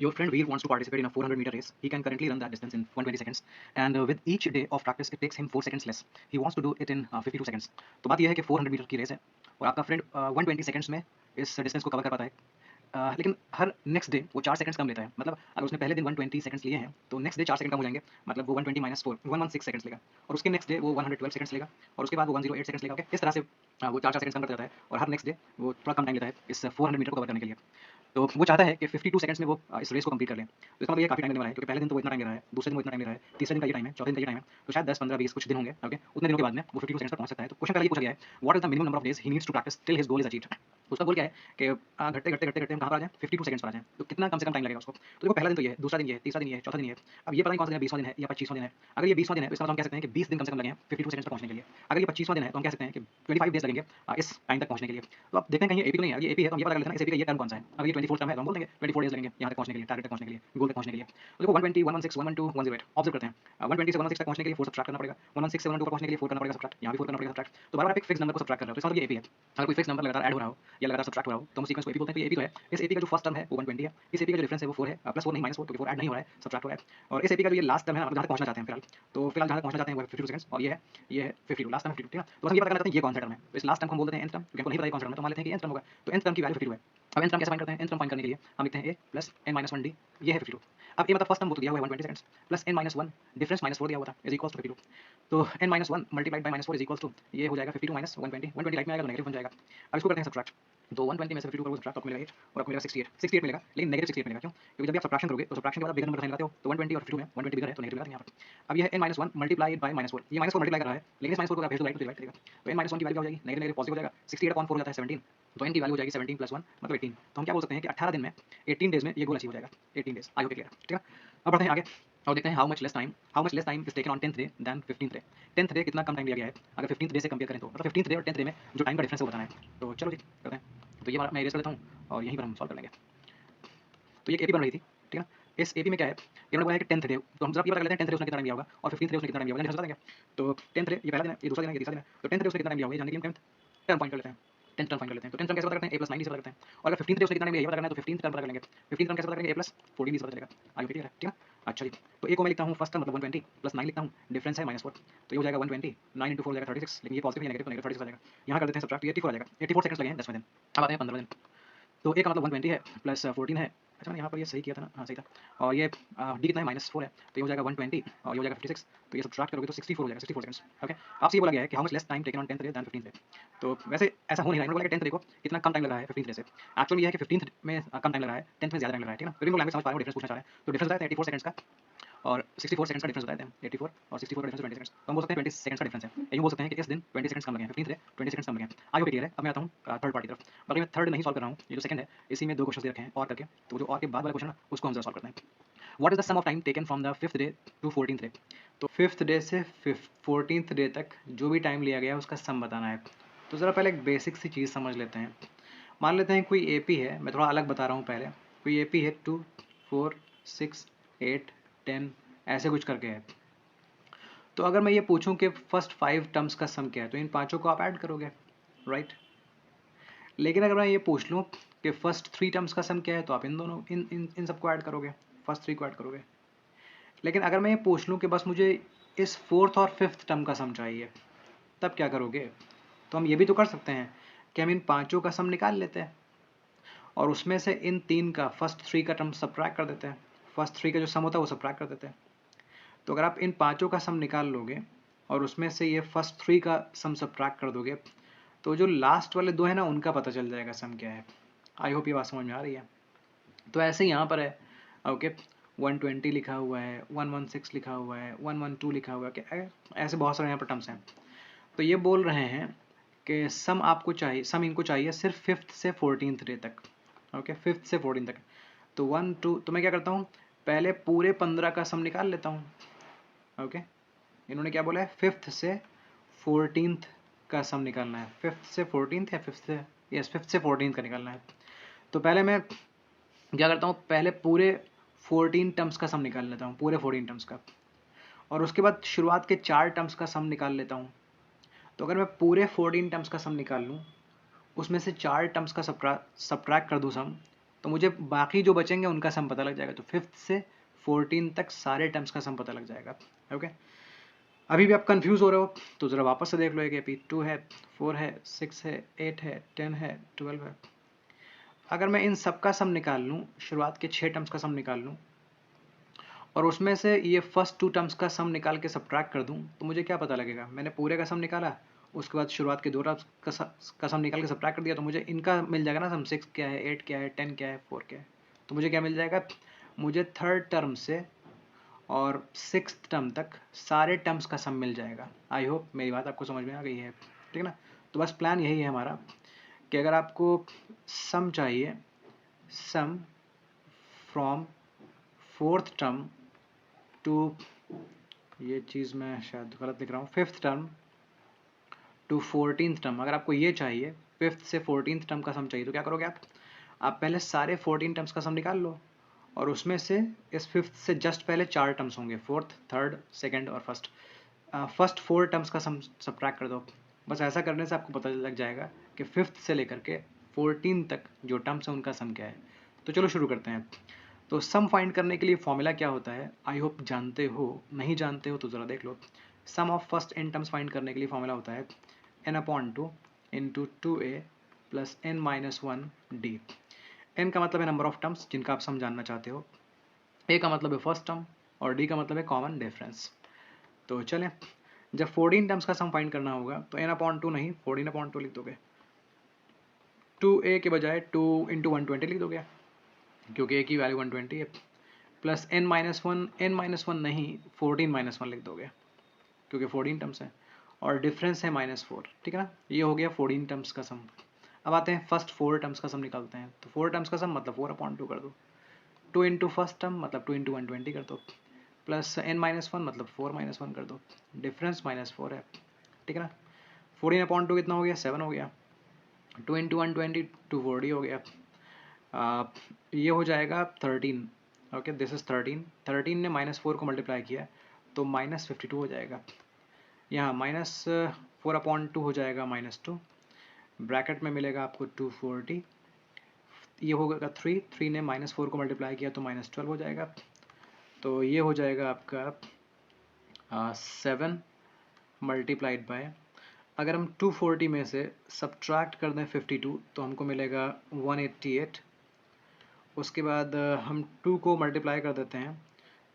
Your friend Veer wants to participate in a 400-meter race. He can currently run that distance in 120 seconds, and with each day of practice, it takes him 4 seconds less. He wants to do it in 52 seconds. तो बात यह है कि 400 metre की race है और आपका friend 120 seconds में इस डिस्टेंस को कवर कर पाता है। लेकिन हर नेक्स्ट डे वो 4 सेकंड्स कम लेता है। मतलब अगर उसने पहले दिन 120 सेकंड्स लिए हैं, तो नेक्स्ट डे 4 सेकंड कम हो जाएंगे। मतलब वो 120 माइनस 4 116 सेकंड्स लेगा, और उसके नेक्स्ट डे वो 112 सेकंड्स लेगा, और उसके बाद वो 108 सेकंड्स लेगा। ओके, इस तरह से वो 4 सेकंड्स कम करता जाता है, और हर नेक्स्ट डे वो थोड़ा कम टाइम लेता है इस 400 मीटर को कवर करने के लिए। तो वो चाहता है कि 52 सेकंड्स में वो इस रेस को कंप्लीट कर लें। तो इसका मतलब ये काफ़ी टाइम लगने वाला है, क्योंकि पहले दिन तो वो इतना टाइम ले रहा है, दूसरे दिन वो इतना टाइम ले रहा है, तीसरे दिन का ये टाइम है, चौथे दिन का ये टाइम है, तो शायद 10, 15, 20 कुछ दिन होंगे। ओके, उतने दिनों के बाद में वो 52 सेकंड्स तक पहुंच सकता है। तो क्वेश्चन पहले ये पूछा गया है, what is the minimum number of days he needs to practise till his goal is achieved. उसका गोल क्या है कि घटते घटते घटते घटते हम कहाँ पर आ जाएं, 52 सेकंड्स पर आ जाएं। तो कितना कम से कम टाइम लगेगा उसको। तो देखो, पहला दिन तो ये है, दूसरा दिन ये है, तीसरा दिन ये है, चौथा दिन ये है। अब ये पता नहीं कौन सा दिन है, 20वां दिन है या 25वां दिन है। अगर ये 20वां दिन है, तो इसका मतलब हम कह सकते हैं कि 20 दिन कम से कम लगे हैं 52 सेकंड्स तक पहुंचने के लिए। अगर ये 25वां दिन है, तो हम कह सकते हैं कि 25 डेज लगेंगे इस टाइम तक पहुंचने के लिए। तो आप देखते हैं कहीं एपी तो नहीं है। ये एपी है, तो हम ये पता कर लेते हैं इस एपी का ये टर्म कौन सा है। अगर ये 24 टर्म है, तो हम बोल देंगे 24 डेज लगेंगे यहाँ तक पहुंचने के लिए, टारगेट तक पहुंचने के लिए, गोल तक पहुंचने के लिए। तो देखो 120, 116, 112, 108 ऑब्जर्व करते हैं। 120 से 116 तक पहुंचने के लिए 4 सब्ट्रैक्ट करना पड़ेगा। 116 से 112 पर पहुंचने के लिए 4 करना पड़ेगा सब्ट्रैक्ट, यहाँ भी 4 करना पड़ेगा सब्ट्रैक्ट। तो बार-बार आप एक फिक्स नंबर को सब्ट्रैक्ट कर रहे हो, तो इसका मतलब ये एपी है। अगर कोई फिक्स नंबर लगातार ऐड हो रहा हो या लगातार सब्ट्रैक्ट हो रहा हो, तो हम सीक्वेंस को एपी बोलते हैं। तो ये एपी तो है। इस एपी का जो फर्स्ट टर्म है वो 120 है, इस एपी का जो डिफरेंस है वो 4 है, प्लस 4 नहीं माइनस 4, क्योंकि 4 ऐड नहीं हो रहा है, सब्ट्रैक्ट हो रहा है। और इस एपी का जो ये लास्ट टर्म है, हम जहाँ तक पहुंचना चाहते हैं फिलहाल, तो फिलहाल जहाँ तक पहुंचना चाहते हैं वो है 52 सेकंड्स, और ये है 52, लास्ट टर्म 52, ठीक है। तो बस हम ये पता करना चाहते हैं ये कौन सा टर्म है। तो इस लास्ट टर्म को हम बोल देते हैं nth टर्म, क्योंकि हमको नहीं पता ये कौन सा टर्म है, तो मान लेते हैं कि nth टर्म होगा। तो nth टर्म की वैल्यू 52 है। अब nth टर्म कैसे फाइंड करते हैं? nth टर्म फाइंड करने के लिए हम लिखते हैं a plus n minus 1d, ये है 52। अब a मतलब फर्स्ट टर्म वो तो दिया हुआ है 120 seconds, plus n minus 1 difference minus 4 दिया हुआ था, इज इक्वल्स टू 52। तो n minus 1 multiplied by minus 4 is equals to ये हो जाएगा 52 माइनस 120। 120 राइट में आएगा तो नेगेटिव बन जाएगा। अब इसको करते हैं सब्ट्रैक्ट। तो 120 में से 52 करोगे सब्ट्रैक्ट, तो आपको मिलेगा 8, और आपको मिलेगा 68। 68 मिलेगा, लेकिन नेगेटिव 68 मिलेगा। क्यों? क्योंकि जब भी आप सब्ट्रैक्शन करोगे, तो सब्ट्रैक्शन के बाद आप बिगर नंबर साइन लगाते हो। तो 120 और 52 में 120 बिगर है, तो नेगेटिव लगाते हैं यहाँ पर। अब ये है n minus 1 multiplied by minus 4, ये माइनस 4 मल्टीप्लाई कर रहा है, लेकिन इस माइनस 4 को आप भेज दो राइट, तो डिवाइड करेगा। तो n माइनस 1 की वैल्यू क्या हो जाएगी, नेगेटिव नेगेटिव पॉजिटिव हो जाएगा। 68 अपॉन 4 हो जाता है 17, तो n की वैल्यू हो जाएगी 17 प्लस 1 मतलब 18। तो हम क्या बोल सकते हैं कि 18 दिन में, 18 डेज में ये गोल अचीव हो जाएगा। 18 डेज, आई होप क्लियर, ठीक है। अब बढ़ते हैं आगे और देखते हैं how much less time is taken on 10th day than 15th day. 10th day कितना कम टाइम लिया गया है अगर 15th डे से कंपेयर करें तो, मतलब 15th डे और 10th डे में जो टाइम का डिफरेंस है वो बताना है। तो चलो जी करते हैं। तो ये मैं इरेज कर देता हूँ और यहीं पर हम सॉल्व कर लेंगे। तो ये एक एपी बन रही थी, ठीक है। इस एपी में क्या है, ये हमने बोला है कि 10th डे, तो हम जरा ये पता कर लेते हैं 10th डे उसने कितना टाइम लिया होगा और 15th डे उसने कितना टाइम लिया होगा, बता देंगे। तो 10th डे ये पहला दिन है, ये दूसरा दिन है, ये तीसरा दिन है। तो 10th डे उसने कितना टाइम लिया होगा ये जानने के लिए हम 10th टर्म फाइंड कर लेते हैं। 10th टर्म फाइंड कर लेते हैं। तो 10th टर्म कैसे पता करते हैं, a + 9 से पता करते हैं। और अगर 15th डे उसने कितना टाइम लिया ये पता करना है, तो 15th टर्म पता कर लेंगे। 15th टर्म कैसे पता करेंगे, a + 14 से पता चलेगा। आगे क्लियर है, ठीक है। अच्छा जी, तो a को मैं लिखता हूँ फर्स्ट टर्म मतलब 120 प्लस 9 लिखता हूँ, डिफरेंस है -4, तो ये हो जाएगा 120, 9 × 4 हो जाएगा 36, लेकिन ये पॉजिटिव है, नेगेटिव तो नेगेटिव 36 आ जाएगा। यहाँ कर देते हैं सब्ट्रैक्ट, ये 84 आ जाएगा। 84 सेकंड्स लगे हैं 10वें दिन। अब आते हैं 15वें दिन। तो ए का मतलब 120 है प्लस 14 है। अच्छा, मैंने यहाँ पर ये सही किया था ना, हाँ सही था। और ये डी कितना है, -4 है, तो ये हो जाएगा 120 और ये हो जाएगा 56। तो ये सब्ट्रैक्ट करोगे तो 64 हो जाएगा, 64 सेकंड्स। ओके, आपसे ये बोला गया है कि how much less time taken on 10th day than 15th day. तो वैसे ऐसा हो नहीं रहा है, बोला कि 10th डे को कितना कम टाइम लग रहा है 15th डे से। एक्चुअली ये है कि 15th में कम टाइम लग रहा है, 10th में ज़्यादा टाइम लग रहा है, ठीक है ना। तो इनको लैंग्वेज समझ पा रहे हो, डिफरेंस पूछना चाह रहे हैं। तो डिफरेंस बताया था 84 सेकंड्स का और 64 सेकंड्स का डिफरेंस बताया था। 84 और 64 का डिफरेंस 20 सेकंड्स, तो हम बोल सकते हैं 20 सेकंड्स का डिफरेंस है। यूँ बोल सकते हैं कि इस दिन 20 सेकंड्स कम लगे हैं, 15th डे 20 सेकंड्स कम लगे हैं। आई होप क्लियर है। अब मैं आता हूँ थर्ड पार्ट की तरफ। बाकी मैं थर्ड नहीं सॉल्व कर रहा हूँ, ये जो सेकंड है इसी में 2 क्वेश्चन दे रखे हैं और करके, तो जो और के बाद वाला क्वेश्चन है ना उसको हम जरा सॉल्व करते हैं। What is the sum of time taken from the 5th day to 14th day. तो 5th डे से 14th डे तक जो भी टाइम लिया गया है उसका सम बताना है। तो ज़रा पहले एक बेसिक सी चीज़ समझ लेते हैं। मान लेते हैं कोई एपी है, मैं थोड़ा अलग बता रहा हूँ पहले। कोई एपी है 2, 4, 6, 8, 10 ऐसे कुछ करके है। तो अगर मैं ये पूछूं कि फर्स्ट 5 टर्म्स का सम क्या है, तो इन पांचों को आप ऐड करोगे, राइट। लेकिन अगर मैं ये पूछ लूँ कि फर्स्ट 3 टर्म्स का सम क्या है, तो आप इन दोनों इन सबको ऐड करोगे, फर्स्ट 3 को ऐड करोगे। लेकिन अगर मैं ये पूछ लूँ कि बस मुझे इस 4th और 5th टर्म का सम चाहिए, तब क्या करोगे। तो हम ये भी तो कर सकते हैं कि हम इन पांचों का सम निकाल लेते हैं और उसमें से इन 3 का फर्स्ट 3 का टर्म सब्ट्रैक्ट कर देते हैं, फर्स्ट 3 का जो सम होता है वो सब्ट्रैक्ट कर देते हैं। तो अगर आप इन पांचों का सम निकाल लोगे और उसमें से ये फर्स्ट 3 का सम सब्ट्रैक्ट कर दोगे, तो जो लास्ट वाले 2 है ना उनका पता चल जाएगा सम क्या है। आई होप ये बात समझ में आ रही है। तो ऐसे ही यहाँ पर है, ओके, 120 लिखा हुआ है, 116 लिखा हुआ है, 112 लिखा हुआ है, ऐसे बहुत सारे यहाँ पर टर्म्स हैं। तो ये बोल रहे हैं कि सम आपको चाहिए, सम इनको चाहिए सिर्फ 5th से 14th डे तक। ओके, 5th से 14th तक। तो 1 2, तो मैं क्या करता हूँ, पहले पूरे 15 का सम निकाल लेता हूँ। ओके, इन्होंने क्या बोला है, 5th से 14th का सम निकालना है। 5th से 14th या 5th से, यस 5th से 14th का निकालना है। तो पहले मैं क्या करता हूँ, पहले पूरे 14 टर्म्स का सम निकाल लेता हूँ, पूरे 14 टर्म्स का, और उसके बाद शुरुआत के 4 टर्म्स का सम निकाल लेता हूँ। तो अगर मैं पूरे 14 टर्म्स का सम निकाल लूँ, उसमें से 4 टर्म्स का सब्ट्रैक्ट कर दूँ सम, तो तो मुझे बाकी जो बचेंगे उनका सम पता लग जाएगा। तो 5th से 14 तक सारे टर्म्स का सम पता लग जाएगा। ओके, अभी भी आप कंफ्यूज हो रहे हो तो ज़रा वापस से देख लो। एक 2 है, 4 है, 6 है, 8 है, 10 है, 12 है। अगर मैं इन सब का सम निकाल लूँ, शुरुआत के 6 टर्म्स का सम निकाल लूँ और उसमें से ये फर्स्ट 2 टर्म्स का सम निकाल के सब्ट्रैक्ट कर दूँ, तो मुझे क्या पता लगेगा? मैंने पूरे का सम निकाला, उसके बाद शुरुआत के 2 टर्म्स का सम निकाल के सब्ट्रैक्ट कर दिया, तो मुझे इनका मिल जाएगा ना सम। 6 क्या है, 8 क्या है, 10 क्या है, 4 क्या है। तो मुझे क्या मिल जाएगा? मुझे थर्ड टर्म से और 6th टर्म तक सारे टर्म्स का सम मिल जाएगा। आई होप मेरी बात आपको समझ में आ गई है, ठीक है ना। तो बस प्लान यही है हमारा कि अगर आपको सम चाहिए, सम फ्रॉम 4th टर्म टू, ये चीज़ मैं शायद गलत लिख रहा हूँ, 5th term to 14th term, अगर आपको ये चाहिए 5th से 14th टर्म का सम चाहिए, तो क्या करोगे आप पहले सारे 14 टर्म्स का सम निकाल लो और उसमें से इस 5th से जस्ट पहले 4 टर्म्स होंगे, 4th, 3rd, 2nd और फर्स्ट 4 टर्म्स का सम सब्ट्रैक्ट कर दो। बस ऐसा करने से आपको पता लग जाएगा कि 5th से लेकर के 14 तक जो टर्म्स हैं उनका सम क्या है। तो चलो शुरू करते हैं। तो सम फाइंड करने के लिए फॉर्मूला क्या होता है, आई होप जानते हो, नहीं जानते हो तो ज़रा देख लो। Sum of first n terms find करने के लिए फॉर्मूला होता है n/2 into 2a plus n-1d। n का मतलब है नंबर ऑफ टर्म्स जिनका आप सम जानना चाहते हो, a का मतलब है फर्स्ट टर्म और d का मतलब है कॉमन डिफरेंस। तो चलें, जब 14 टर्म्स का सम फाइंड करना होगा तो n/2 नहीं 14/2 लिख दोगे, 2a के बजाय 2 इंटू 120 लिख दोगे क्योंकि a की वैल्यू 120 है, प्लस n-1 नहीं 14-1 लिख दोगे क्योंकि 14 टर्म्स है और डिफरेंस है -4, ठीक है ना। ये हो गया 14 टर्म्स का सम। अब आते हैं फर्स्ट 4 टर्म्स का सम निकालते हैं। तो 4 टर्म्स का सम मतलब 4/2 कर दो, 2 इंटू फर्स्ट टर्म मतलब 2 इंटू 120 कर दो, प्लस n-1 मतलब 4-1 कर दो, डिफरेंस -4 है, ठीक है ना। 14/2 कितना हो गया? 7 हो गया। 2 इंटू 120 240 हो गया। ये हो जाएगा 13। Okay, this is 13। 13 ने -4 को मल्टीप्लाई किया तो -52 हो जाएगा। यहाँ -4/2 हो जाएगा -2, ब्रैकेट में मिलेगा आपको 240। ये होगा 3 ने -4 को मल्टीप्लाई किया तो -12 हो जाएगा। तो ये हो जाएगा आपका 7 मल्टीप्लाइड बाय, अगर हम 240 में से सब्ट्रैक्ट कर दें 52 तो हमको मिलेगा 188। उसके बाद हम 2 को मल्टीप्लाई कर देते हैं,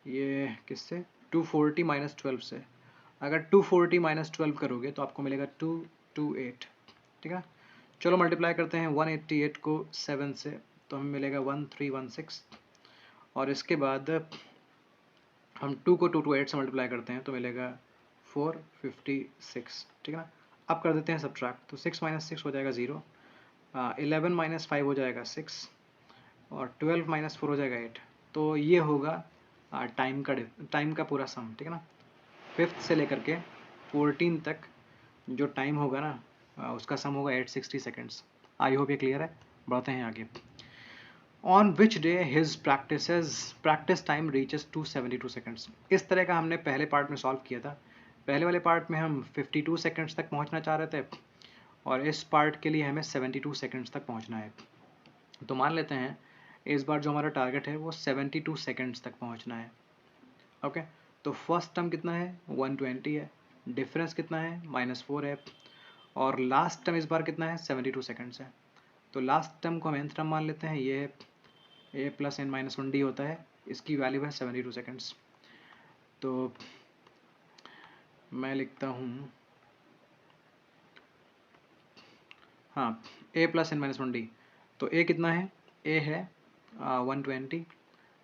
ये किससे? 240 माइनस 12 से। अगर 240 माइनस 12 करोगे तो आपको मिलेगा 228, ठीक है। चलो मल्टीप्लाई करते हैं 188 को 7 से, तो हमें मिलेगा 1316। और इसके बाद हम 2 को 228 से मल्टीप्लाई करते हैं तो मिलेगा 456, ठीक है ना। अब कर देते हैं सब्ट्रैक्ट, तो 6 माइनस 6 हो जाएगा 0, 11 माइनस 5 हो जाएगा 6 और 12 माइनस 4 हो जाएगा 8। तो ये होगा टाइम का पूरा सम, ठीक है ना। 5th से लेकर के 14 तक जो टाइम होगा ना, उसका सम होगा 860 सेकेंड्स। आई होप ये क्लियर है। बढ़ते हैं आगे। On which day his practice time reaches 272 seconds. इस तरह का हमने पहले पार्ट में सॉल्व किया था। पहले वाले पार्ट में हम 52 सेकेंड्स तक पहुंचना चाह रहे थे और इस पार्ट के लिए हमें 72 सेकेंड्स तक पहुंचना है। तो मान लेते हैं इस बार जो हमारा टारगेट है वो 72 सेकेंड्स तक पहुंचना है। ओके, तो फर्स्ट टर्म कितना है? 120 है, डिफरेंस कितना है? -4 है, और लास्ट टर्म इस बार कितना है? 72 सेकेंड्स है। तो लास्ट टर्म को हम nth टर्म मान लेते हैं, ये a प्लस n-1d होता है, इसकी वैल्यू है 72 सेकेंड्स। तो मैं लिखता हूँ, हाँ, a प्लस n-1d। तो a कितना है? a है 120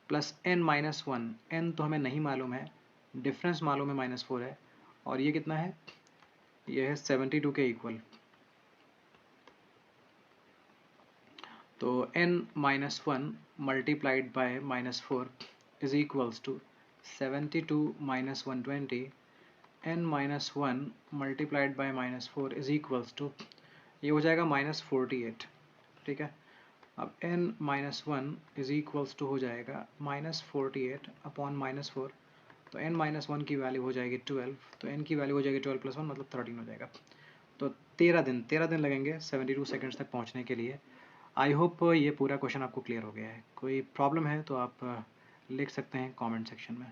प्लस n-1, n तो हमें नहीं मालूम है, डिफरेंस मालूम है -4 है, और ये कितना है? ये है 72 के इक्वल। तो n-1 multiplied by -4 is equals to 72 minus 120, n-1 multiplied by -4 is equals to, ये हो जाएगा -48, ठीक है। अब n-1 इज इक्वल्स टू हो जाएगा -48 अपॉन -4, तो n-1 की वैल्यू हो जाएगी 12, तो n की वैल्यू हो जाएगी 12 + 1 मतलब 13 हो जाएगा। तो 13 दिन लगेंगे 72 सेकेंड्स तक पहुंचने के लिए। आई होप ये पूरा क्वेश्चन आपको क्लियर हो गया है। कोई प्रॉब्लम है तो आप लिख सकते हैं कमेंट सेक्शन में।